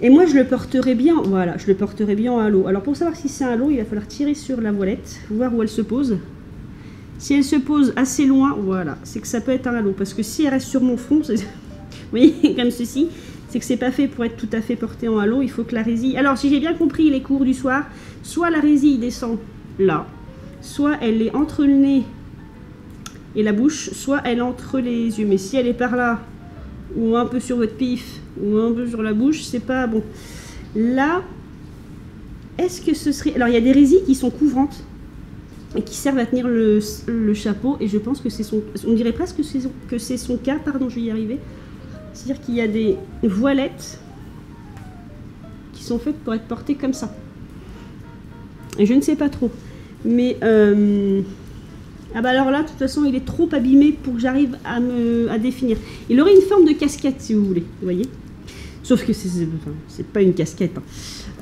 Et moi je le porterai bien, voilà, je le porterai bien en halo. Alors pour savoir si c'est un halo, il va falloir tirer sur la voilette, voir où elle se pose. Si elle se pose assez loin, voilà, c'est que ça peut être un halo. Parce que si elle reste sur mon front, vous voyez, comme ceci, c'est que c'est pas fait pour être tout à fait porté en halo. Il faut que la résille... Alors si j'ai bien compris les cours du soir, soit la résille descend là, soit elle est entre le nez et la bouche, soit elle est entre les yeux. Mais si elle est par là, ou un peu sur votre pif, ou un peu sur la bouche, c'est pas bon. Là, est-ce que ce serait... Alors, il y a des résilles qui sont couvrantes et qui servent à tenir le chapeau, et je pense que c'est son... On dirait presque que c'est son cas, pardon, je vais y arriver. C'est-à-dire qu'il y a des voilettes qui sont faites pour être portées comme ça. Et je ne sais pas trop. Mais ah bah alors là, de toute façon, il est trop abîmé pour que j'arrive à définir. Il aurait une forme de casquette, si vous voulez, vous voyez. Sauf que c'est pas une casquette. Hein.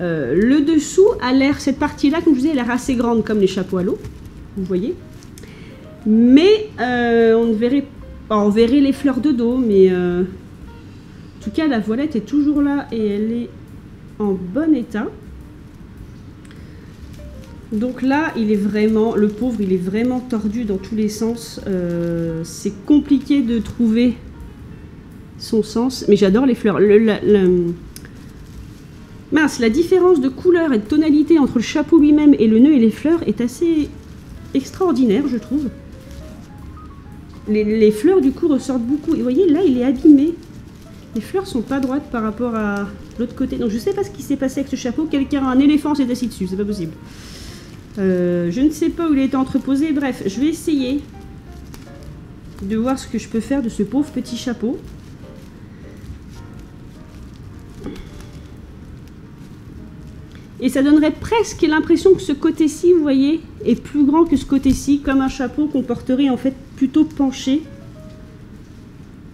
Le dessous a l'air, cette partie-là, comme je vous disais, elle a l'air assez grande, comme les chapeaux à l'eau, vous voyez. Mais on verrait les fleurs de dos, mais en tout cas, la voilette est toujours là et elle est en bon état. Donc là, il est vraiment, le pauvre, il est vraiment tordu dans tous les sens. C'est compliqué de trouver son sens. Mais j'adore les fleurs. Mince, la différence de couleur et de tonalité entre le chapeau lui-même et le nœud et les fleurs est assez extraordinaire, je trouve. Les fleurs, du coup, ressortent beaucoup. Et vous voyez, là, il est abîmé. Les fleurs sont pas droites par rapport à l'autre côté. Donc, je sais pas ce qui s'est passé avec ce chapeau. Un éléphant s'est assis dessus, c'est pas possible. Je ne sais pas où il a été entreposé. Bref, je vais essayer de voir ce que je peux faire de ce pauvre petit chapeau. Et ça donnerait presque l'impression que ce côté-ci, vous voyez, est plus grand que ce côté-ci, comme un chapeau qu'on porterait en fait plutôt penché,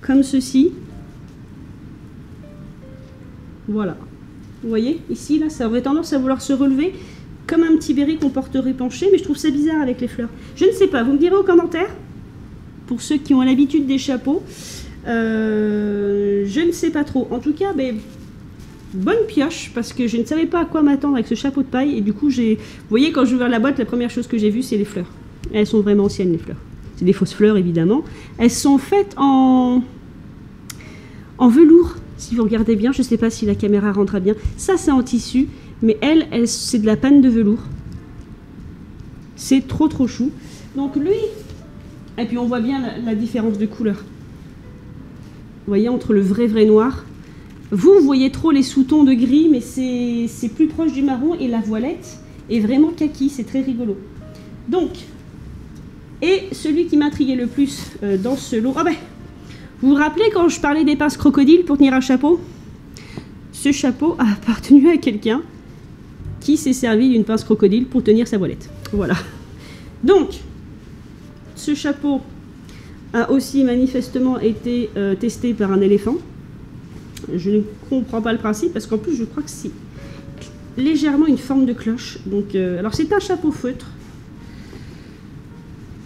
comme ceci. Voilà. Vous voyez, ici, là, ça aurait tendance à vouloir se relever, comme un petit béret qu'on porterait penché, mais je trouve ça bizarre avec les fleurs. Je ne sais pas, vous me direz aux commentaires, pour ceux qui ont l'habitude des chapeaux. Je ne sais pas trop. En tout cas, ben, bonne pioche, parce que je ne savais pas à quoi m'attendre avec ce chapeau de paille. Et du coup, vous voyez, quand j'ai ouvert la boîte, la première chose que j'ai vue, c'est les fleurs. Elles sont vraiment anciennes, les fleurs. C'est des fausses fleurs, évidemment. Elles sont faites en velours. Si vous regardez bien, je ne sais pas si la caméra rendra bien. Ça, c'est en tissu. Mais elle c'est de la panne de velours. C'est trop chou. Donc lui, et puis on voit bien la différence de couleur. Vous voyez, entre le vrai noir. Vous voyez trop les sous-tons de gris, mais c'est plus proche du marron. Et la voilette est vraiment kaki, c'est très rigolo. Donc, et celui qui m'intriguait le plus dans ce lot... Ah ben, vous vous rappelez quand je parlais des pinces crocodiles pour tenir un chapeau? Ce chapeau a appartenu à quelqu'un qui s'est servi d'une pince crocodile pour tenir sa voilette. Voilà. Donc, ce chapeau a aussi manifestement été testé par un éléphant. Je ne comprends pas le principe, parce qu'en plus, je crois que c'est légèrement une forme de cloche. Donc, alors, c'est un chapeau feutre.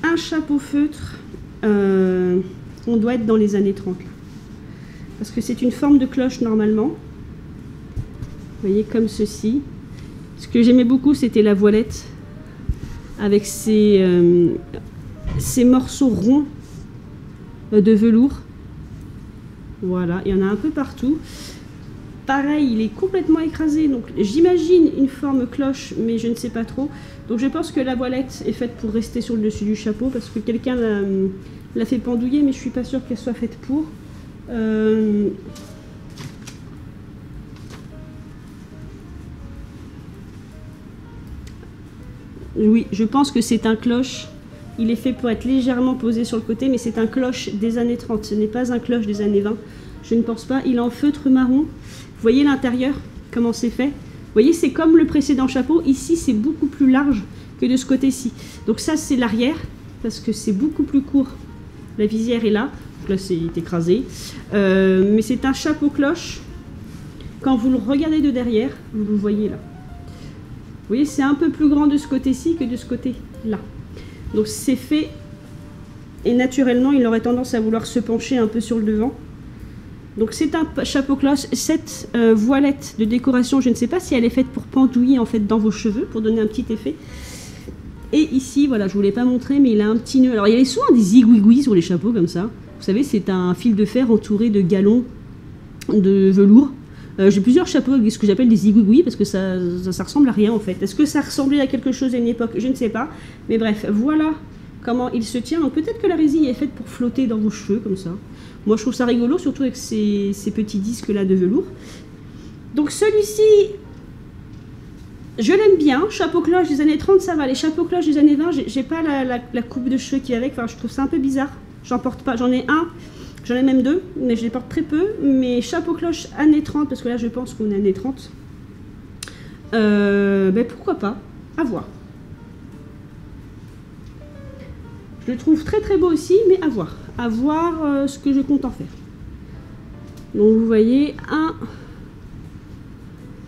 Un chapeau feutre, on doit être dans les années 30. Là. Parce que c'est une forme de cloche, normalement. Vous voyez, comme ceci. Ce que j'aimais beaucoup, c'était la voilette avec ces morceaux ronds de velours. Voilà, il y en a un peu partout. Pareil, il est complètement écrasé, donc j'imagine une forme cloche, mais je ne sais pas trop. Donc je pense que la voilette est faite pour rester sur le dessus du chapeau, parce que quelqu'un l'a fait pendouiller, mais je suis pas sûre qu'elle soit faite pour. Oui, je pense que c'est un cloche. Il est fait pour être légèrement posé sur le côté, mais c'est un cloche des années 30. Ce n'est pas un cloche des années 20. Je ne pense pas. Il est en feutre marron. Vous voyez l'intérieur, comment c'est fait? Vous voyez, c'est comme le précédent chapeau. Ici, c'est beaucoup plus large que de ce côté-ci. Donc ça, c'est l'arrière, parce que c'est beaucoup plus court. La visière est là. Donc là, c'est écrasé. Mais c'est un chapeau cloche. Quand vous le regardez de derrière, vous le voyez là. Vous voyez, c'est un peu plus grand de ce côté-ci que de ce côté-là. Donc c'est fait, et naturellement, il aurait tendance à vouloir se pencher un peu sur le devant. Donc c'est un chapeau cloche. Cette voilette de décoration, je ne sais pas si elle est faite pour pendouiller en fait dans vos cheveux, pour donner un petit effet. Et ici, voilà, je ne vous l'ai pas montré, mais il a un petit nœud. Alors il y a souvent des zigouigouis sur les chapeaux comme ça. Vous savez, c'est un fil de fer entouré de galons de velours. J'ai plusieurs chapeaux avec ce que j'appelle des zigouigouis parce que ça ressemble à rien en fait. Est-ce que ça ressemblait à quelque chose à une époque? Je ne sais pas. Mais bref, voilà comment il se tient. Donc peut-être que la résille est faite pour flotter dans vos cheveux comme ça. Moi je trouve ça rigolo, surtout avec ces petits disques là de velours. Donc celui-ci, je l'aime bien. Chapeau cloche des années 30, ça va. Les chapeaux cloche des années 20, j'ai pas la coupe de cheveux qui va avec. Enfin, je trouve ça un peu bizarre. J'en porte pas. J'en ai un. J'en ai même deux, mais je les porte très peu. Mais chapeau cloche années 30, parce que là je pense qu'on est années 30. Ben pourquoi pas, à voir. Je le trouve très très beau aussi, mais à voir. À voir ce que je compte en faire. Donc vous voyez, un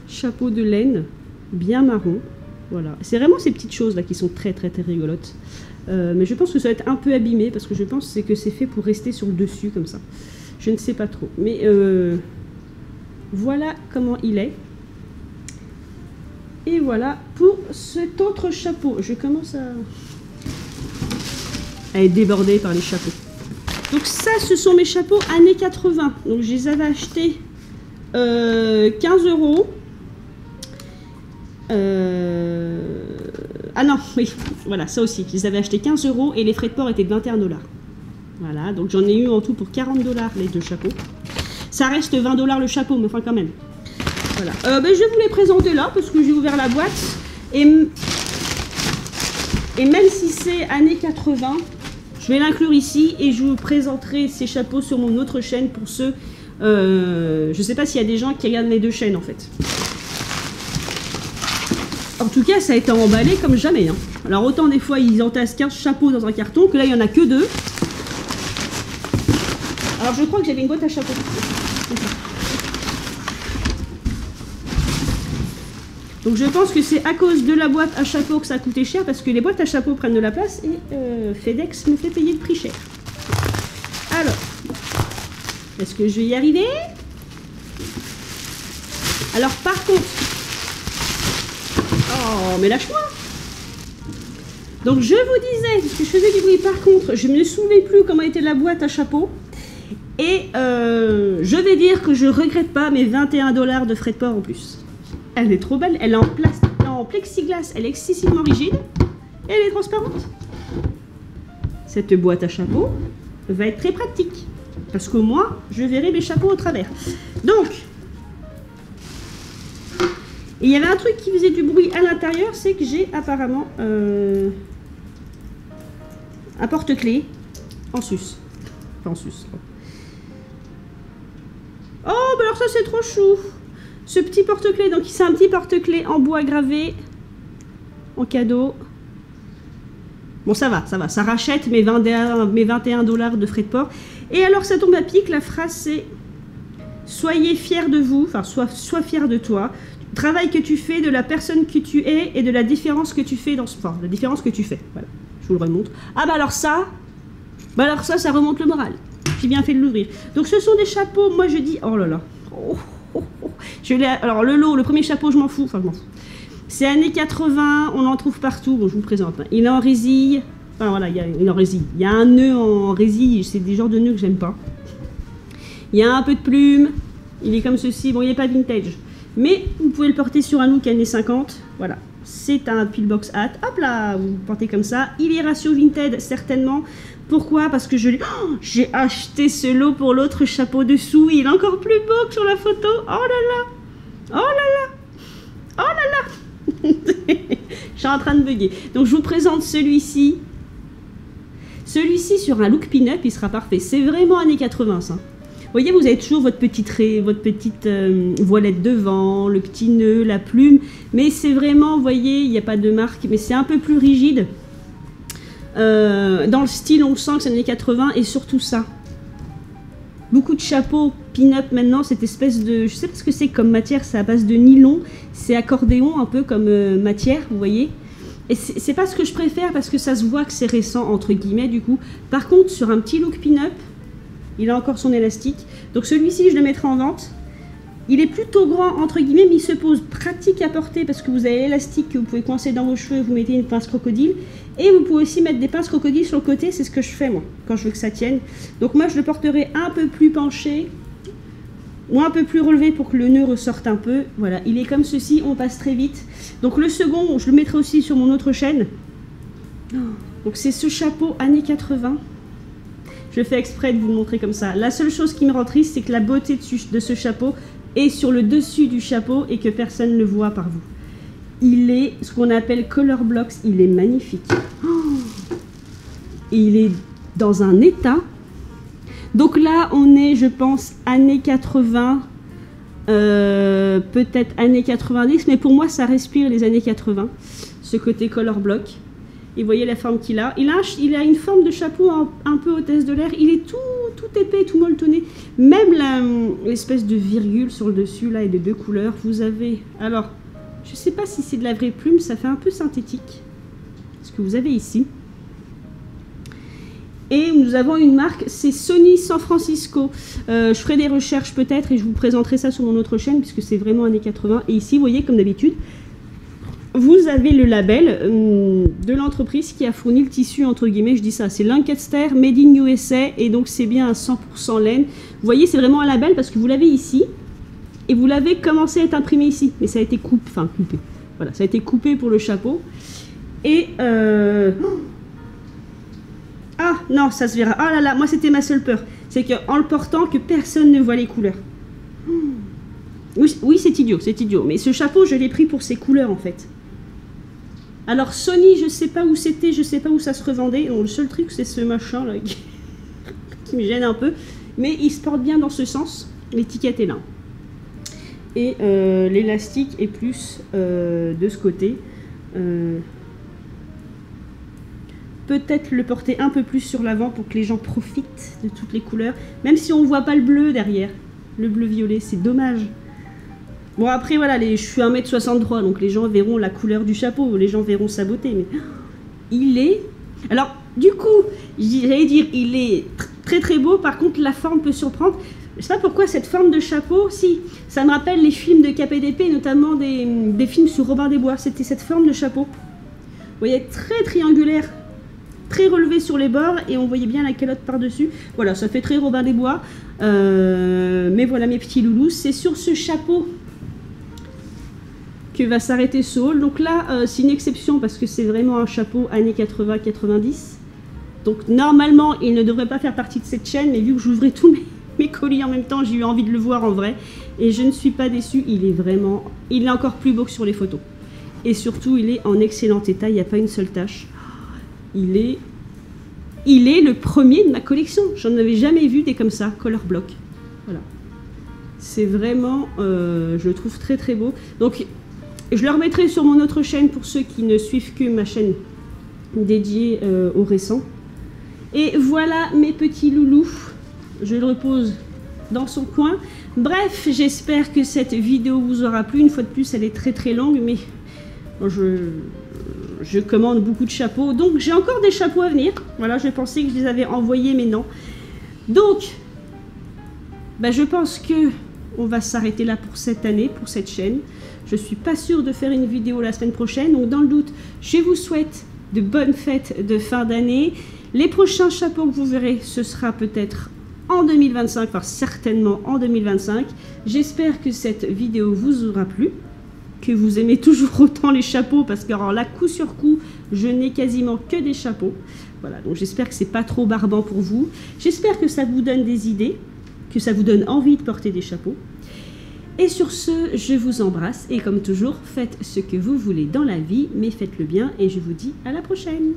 chapeau de laine, bien marron. Voilà. C'est vraiment ces petites choses là qui sont très très très rigolotes. Mais je pense que ça va être un peu abîmé parce que je pense que c'est fait pour rester sur le dessus comme ça. Je ne sais pas trop. Mais voilà comment il est. Et voilà pour cet autre chapeau. Je commence à être débordée par les chapeaux. Donc ça, ce sont mes chapeaux années 80. Donc je les avais achetés 15 €. Ah non, oui, voilà, ça aussi. Je les avais achetés 15 € et les frais de port étaient de 21 $. Voilà, donc j'en ai eu en tout pour 40 $ les deux chapeaux. Ça reste 20 $ le chapeau, mais enfin quand même. Voilà. Ben, je vais vous les présenter là parce que j'ai ouvert la boîte. Et même si c'est années 80, je vais l'inclure ici et je vous présenterai ces chapeaux sur mon autre chaîne pour ceux... je ne sais pas s'il y a des gens qui regardent les deux chaînes en fait. En tout cas, ça a été emballé comme jamais. Hein. Alors autant des fois ils entassent 15 chapeaux dans un carton, que là il n'y en a que 2. Alors je crois que j'avais une boîte à chapeaux. Donc je pense que c'est à cause de la boîte à chapeau que ça a coûté cher, parce que les boîtes à chapeau prennent de la place et FedEx me fait payer le prix cher. Alors, est-ce que je vais y arriver? Alors par contre... Oh, mais lâche-moi! Donc je vous disais, parce que je faisais du bruit, par contre, je ne me souvenais plus comment était la boîte à chapeau. Et je vais dire que je regrette pas mes 21 $ de frais de port en plus. Elle est trop belle, elle est en plexiglas, elle est excessivement rigide et elle est transparente. Cette boîte à chapeau va être très pratique parce qu'au moins je verrai mes chapeaux au travers. Donc, il y avait un truc qui faisait du bruit à l'intérieur, c'est que j'ai apparemment un porte-clés en sus. Enfin en sus. Oh, bah alors ça c'est trop chou. Ce petit porte-clés, donc c'est un petit porte-clés en bois gravé, en cadeau. Bon, ça va, ça rachète mes 21 $ de frais de port. Et alors ça tombe à pic, la phrase c'est « Soyez fiers de vous, enfin sois fier de toi, du travail que tu fais, de la personne que tu es et de la différence que tu fais dans ce sport. » La différence que tu fais, voilà, je vous le remonte. Ah bah alors ça remonte le moral. J'ai bien fait de l'ouvrir. Donc ce sont des chapeaux, moi je dis, oh là là, alors le premier chapeau, je m'en fous, enfin je m'en fous. C'est années 80, on en trouve partout, bon je vous le présente. Hein. Il est en résille, enfin voilà, il est en résille. Il y a un nœud en résille, c'est des genres de nœuds que j'aime pas. Il y a un peu de plume, il est comme ceci, bon il n'est pas vintage. Mais vous pouvez le porter sur un look années 50, voilà. C'est un pillbox hat, hop là, vous le portez comme ça. Il est ratio vintage, certainement. Pourquoi? Parce que j'ai acheté ce lot pour l'autre chapeau dessous. Il est encore plus beau que sur la photo. Oh là là! Oh là là! Oh là là! Je suis en train de bugger. Donc je vous présente celui-ci. Celui-ci sur un look pin-up, il sera parfait. C'est vraiment années 80 ça. Vous voyez, vous avez toujours votre petite voilette devant, le petit nœud, la plume. Mais c'est vraiment, vous voyez, il n'y a pas de marque, mais c'est un peu plus rigide. Dans le style, on sent que c'est années 80 et surtout ça. Beaucoup de chapeaux pin-up maintenant, cette espèce de... Je sais pas ce que c'est comme matière, c'est à base de nylon. C'est accordéon un peu comme matière, vous voyez. Et c'est pas ce que je préfère parce que ça se voit que c'est récent, entre guillemets, du coup. Par contre, sur un petit look pin-up, il a encore son élastique. Donc celui-ci, je le mettrai en vente. Il est plutôt grand, entre guillemets, mais il se pose pratique à porter parce que vous avez l'élastique que vous pouvez coincer dans vos cheveux, vous mettez une pince crocodile. Et vous pouvez aussi mettre des pinces crocodiles sur le côté, c'est ce que je fais moi, quand je veux que ça tienne. Donc moi, je le porterai un peu plus penché ou un peu plus relevé pour que le nœud ressorte un peu. Voilà, il est comme ceci, on passe très vite. Donc le second, je le mettrai aussi sur mon autre chaîne. Donc c'est ce chapeau années 80. Je fais exprès de vous le montrer comme ça. La seule chose qui me rend triste, c'est que la beauté de ce chapeau est sur le dessus du chapeau et que personne ne le voit par vous. Il est ce qu'on appelle color blocks, il est magnifique. Et il est dans un état. Donc là, on est, je pense, années 80, peut-être années 90, mais pour moi, ça respire les années 80, ce côté color block. Et vous voyez la forme qu'il a. Il a une forme de chapeau un peu hôtesse de l'air. Il est tout épais, tout molletonné. Même l'espèce de virgule sur le dessus, là, est de deux couleurs. Vous avez... Alors, je ne sais pas si c'est de la vraie plume, ça fait un peu synthétique. Ce que vous avez ici. Et nous avons une marque, c'est Sony San Francisco. Je ferai des recherches peut-être et je vous présenterai ça sur mon autre chaîne, puisque c'est vraiment années 80. Et ici, vous voyez, comme d'habitude, vous avez le label de l'entreprise qui a fourni le tissu, entre guillemets, je dis ça, c'est Lancaster Made in USA, et donc c'est bien à 100% laine. Vous voyez, c'est vraiment un label parce que vous l'avez ici, et vous l'avez commencé à être imprimé ici, mais ça a été coupé, voilà, ça a été coupé pour le chapeau. Et ah non, ça se verra. Ah là là, moi c'était ma seule peur, c'est qu'en le portant, que personne ne voit les couleurs. Oui, c'est idiot, mais ce chapeau, je l'ai pris pour ses couleurs en fait. Alors Sony, je sais pas où c'était, je sais pas où ça se revendait. Donc, le seul truc, c'est ce machin là qui me gêne un peu, mais il se porte bien dans ce sens. L'étiquette est là. Et l'élastique est plus de ce côté. Peut-être le porter un peu plus sur l'avant pour que les gens profitent de toutes les couleurs, même si on ne voit pas le bleu derrière, le bleu violet, c'est dommage. Bon après voilà, je suis 1m63, donc les gens verront la couleur du chapeau, les gens verront sa beauté, mais il est... Alors du coup, j'allais dire, il est très très beau, par contre la forme peut surprendre. Je sais pas pourquoi cette forme de chapeau, si, ça me rappelle les films de KPDP, notamment des films sur Robin des Bois, c'était cette forme de chapeau. Vous voyez, très triangulaire, très relevé sur les bords, et on voyait bien la calotte par-dessus. Voilà, ça fait très Robin des Bois. Mais voilà mes petits loulous, c'est sur ce chapeau que va s'arrêter ce haul. Donc là, c'est une exception parce que c'est vraiment un chapeau années 80-90. Donc normalement, il ne devrait pas faire partie de cette chaîne, mais vu que j'ouvrais tous mes colis en même temps, j'ai eu envie de le voir en vrai. Et je ne suis pas déçue, il est encore plus beau que sur les photos. Et surtout, il est en excellent état, il n'y a pas une seule tache. Il est le premier de ma collection. J'en avais jamais vu des comme ça, color block. Voilà. C'est vraiment, je le trouve très très beau. Donc, je le remettrai sur mon autre chaîne pour ceux qui ne suivent que ma chaîne dédiée au récent. Et voilà mes petits loulous. Je le repose dans son coin. Bref, j'espère que cette vidéo vous aura plu. Une fois de plus, elle est très très longue, mais je commande beaucoup de chapeaux. Donc, j'ai encore des chapeaux à venir. Voilà, je pensais que je les avais envoyés, mais non. Donc, je pense que on va s'arrêter là pour cette année, pour cette chaîne. Je ne suis pas sûre de faire une vidéo la semaine prochaine. Donc, dans le doute, je vous souhaite de bonnes fêtes de fin d'année. Les prochains chapeaux que vous verrez, ce sera peut-être en 2025, enfin certainement en 2025. J'espère que cette vidéo vous aura plu, que vous aimez toujours autant les chapeaux, parce que alors là, coup sur coup, je n'ai quasiment que des chapeaux. Voilà, donc j'espère que c'est pas trop barbant pour vous. J'espère que ça vous donne des idées, que ça vous donne envie de porter des chapeaux. Et sur ce, je vous embrasse, et comme toujours, faites ce que vous voulez dans la vie, mais faites-le bien, et je vous dis à la prochaine.